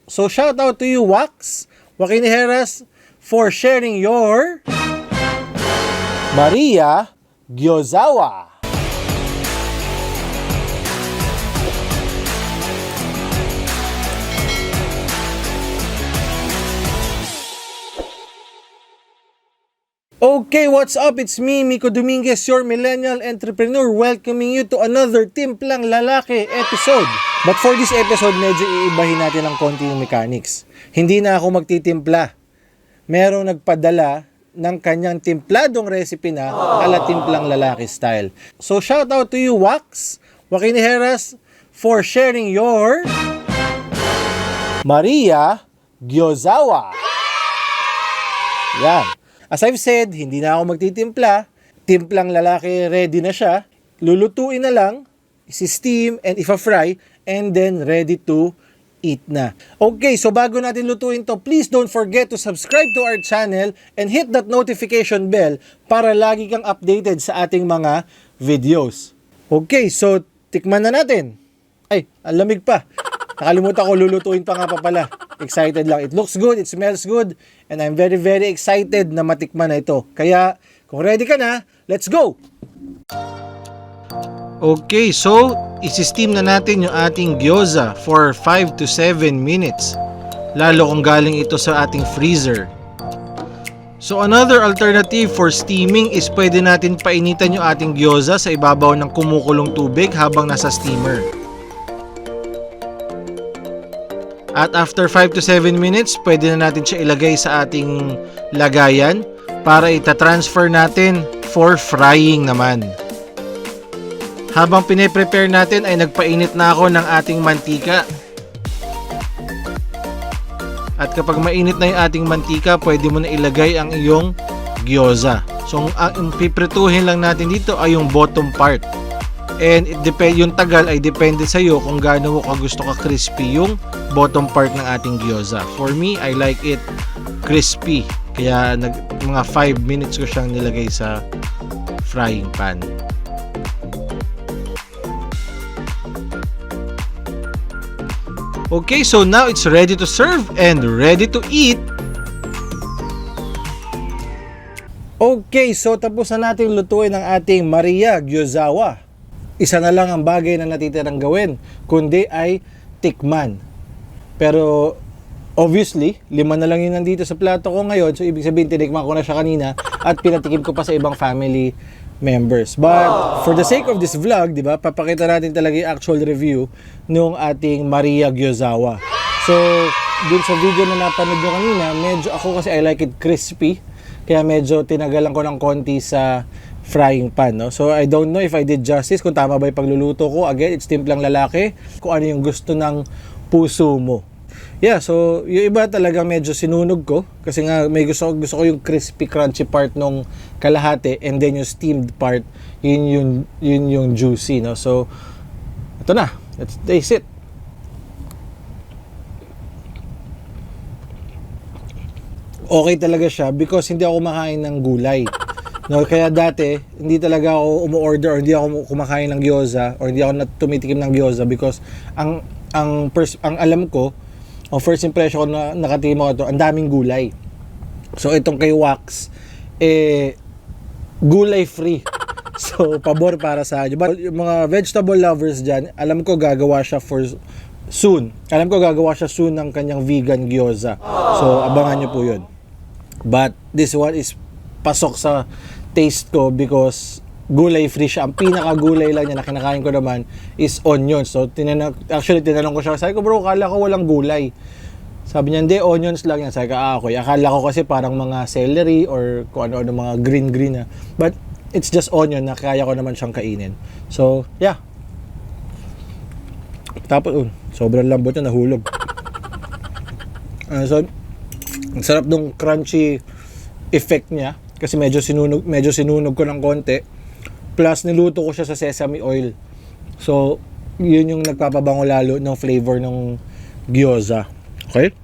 So shout out to you, Wax Wakiniheras, for sharing your Maria Gyozawa. Okay, what's up? It's me, Miko Dominguez, your millennial entrepreneur, welcoming you to another Timplang Lalaki episode. But for this episode, medyo iibahin natin ng konti yung mechanics. Hindi na ako magtitimpla. Merong nagpadala ng kanyang timpladong recipe na ala Timplang Lalaki style. So shout out to you, Wax Wakiniheras, for sharing your Maria Gyozawa. Yan. As I've said, hindi na ako magtitimpla. Timplang Lalaki ready na siya. Lulutuin na lang, isi-steam and ifa-fry, and then ready to eat na. Okay, so bago natin lutuin to, please don't forget to subscribe to our channel and hit that notification bell para lagi kang updated sa ating mga videos. Okay, so tikman na natin. Ay, ang lamig pa. Nakalimutan ko, lulutuin pa nga pa pala. Excited lang. It looks good, it smells good, and I'm very, very excited na matikman na ito. Kaya, kung ready ka na, let's go! Okay, so, isi-steam na natin yung ating gyoza for 5 to 7 minutes. Lalo kung galing ito sa ating freezer. So, another alternative for steaming is pwede natin painitan yung ating gyoza sa ibabaw ng kumukulong tubig habang nasa steamer. At after 5 to 7 minutes, pwede na natin siya ilagay sa ating lagayan para ita-transfer natin for frying naman. Habang pine-prepare natin ay nagpainit na ako ng ating mantika. At kapag mainit na yung ating mantika, pwede mo na ilagay ang iyong gyoza. So ang piprituhin lang natin dito ay yung bottom part. And yung tagal ay depende sa iyo kung gaano mo gusto ka crispy yung bottom part ng ating gyoza. For me, I like it crispy. Kaya mga 5 minutes ko siyang nilagay sa frying pan. Okay, so now it's ready to serve and ready to eat. Okay, so tapos na natin lutuin ang ating Maria Gyozawa. Isa na lang ang bagay na natitirang gawin, kundi ay tikman. Pero obviously, 5 na lang yun nandito sa plato ko ngayon, so ibig sabihin tinikman ko na siya kanina at pinatikim ko pa sa ibang family members. But for the sake of this vlog, di ba, papakita natin talaga yung actual review nung ating Maria Gyozawa. So, dun sa video na napanood nyo kanina, medyo ako kasi I like it crispy, kaya medyo tinagalan ko ng konti sa frying pan, no? So I don't know if I did justice, kung tama ba yung pagluluto ko. Again, it's Timplang Lalaki, kung ano yung gusto ng puso mo. Yeah, so yung iba talaga medyo sinunog ko kasi nga may gusto ko yung crispy crunchy part nung kalahati, and then yung steamed part, yun yung juicy, no? So ito na, let's taste it. Okay talaga siya because hindi ako kumakain ng gulay. No, kaya dati, hindi talaga ako umu-order or hindi ako kumakain ng gyoza or hindi ako tumitikim ng gyoza because ang alam ko, ang first impression ko na nakatikim ako ito, ang daming gulay. So itong kay Wax, gulay free. So pabor para sa inyo. But yung mga vegetable lovers dyan, alam ko gagawa siya soon. Alam ko gagawa siya soon ng kanyang vegan gyoza. So abangan nyo po yun. But this one is pasok sa taste ko because gulay free siya. Ang pinaka-gulay lang niya na kinakain ko naman is onions. So, tinanong ko siya. Sabi ko, bro, akala ko walang gulay. Sabi niya, hindi, onions lang yan. Sabi ko, okay. Akala ko kasi parang mga celery or kung ano-ano mga green na. But, it's just onion na kaya ko naman siyang kainin. So, yeah. Tapos, sobrang lambot na, nahulog. So, ang sarap nung crunchy effect niya. Kasi medyo sinunog ko ng konti. Plus, niluto ko siya sa sesame oil. So, yun yung nagpapabango lalo ng flavor ng gyoza. Okay?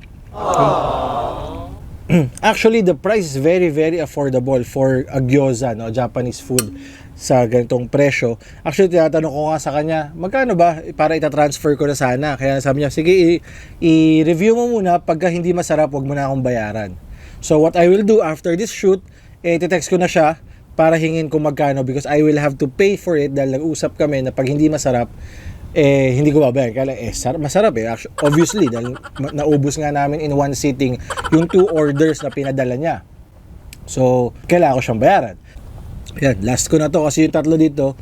Actually, the price is very, very affordable for a gyoza, no? Japanese food. sa ganitong presyo. Actually, tinatanong ko nga sa kanya, magkano ba para itatransfer ko na sana? Kaya sabi niya, sige, i-review mo muna, pagka hindi masarap, wag mo na akong bayaran. So what I will do after this shoot, iti-text ko na siya para hingin ko magkano because I will have to pay for it dahil nag-usap kami na pag hindi masarap, hindi ko babayaran. Kaya masarap Actually, obviously, dahil naubos nga namin in one sitting yung 2 orders na pinadala niya. So, kailangan ko siyang bayaran. Yan, last ko na to kasi yung 3 dito,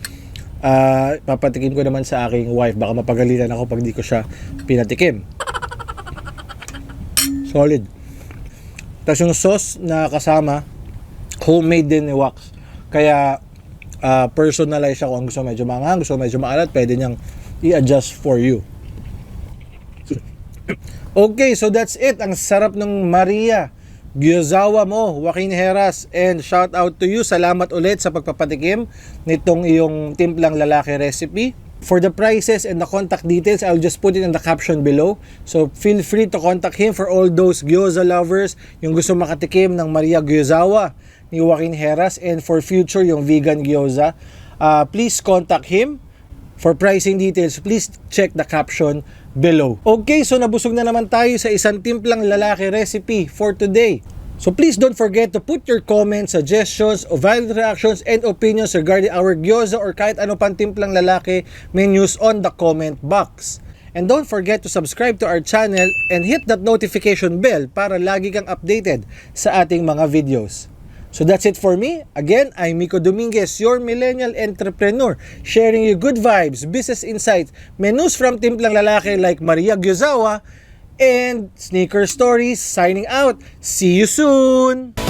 papatikim ko naman sa aking wife. Baka mapagalitan ako pag di ko siya pinatikim. Solid. Tapos yung sauce na kasama, homemade din ni Wax. Kaya, personalize siya kung gusto medyo maanghang, gusto medyo maalat, pwede niyang i-adjust for you. Okay, so that's it. Ang sarap ng Maria Gyozawa mo, Joaquin Heras, and shout out to you. Salamat ulit sa pagpapatikim nitong iyong timplang lalaki recipe. For the prices and the contact details, I'll just put it in the caption below. So feel free to contact him for all those gyoza lovers, yung gusto makatikim ng Maria Gyozawa ni Joaquin Heras, and for future yung vegan gyoza, please contact him. For pricing details, please check the caption below. Okay, so nabusog na naman tayo sa isang timplang lalaki recipe for today. So please don't forget to put your comments, suggestions, or valid reactions and opinions regarding our gyoza or kahit ano pang timplang lalaki menus on the comment box. And don't forget to subscribe to our channel and hit that notification bell para lagi kang updated sa ating mga videos. So that's it for me. Again, I'm Miko Dominguez, your millennial entrepreneur, sharing you good vibes, business insights, menus from timplang lalaki like Maria Gyozawa, and sneaker stories. Signing out. See you soon!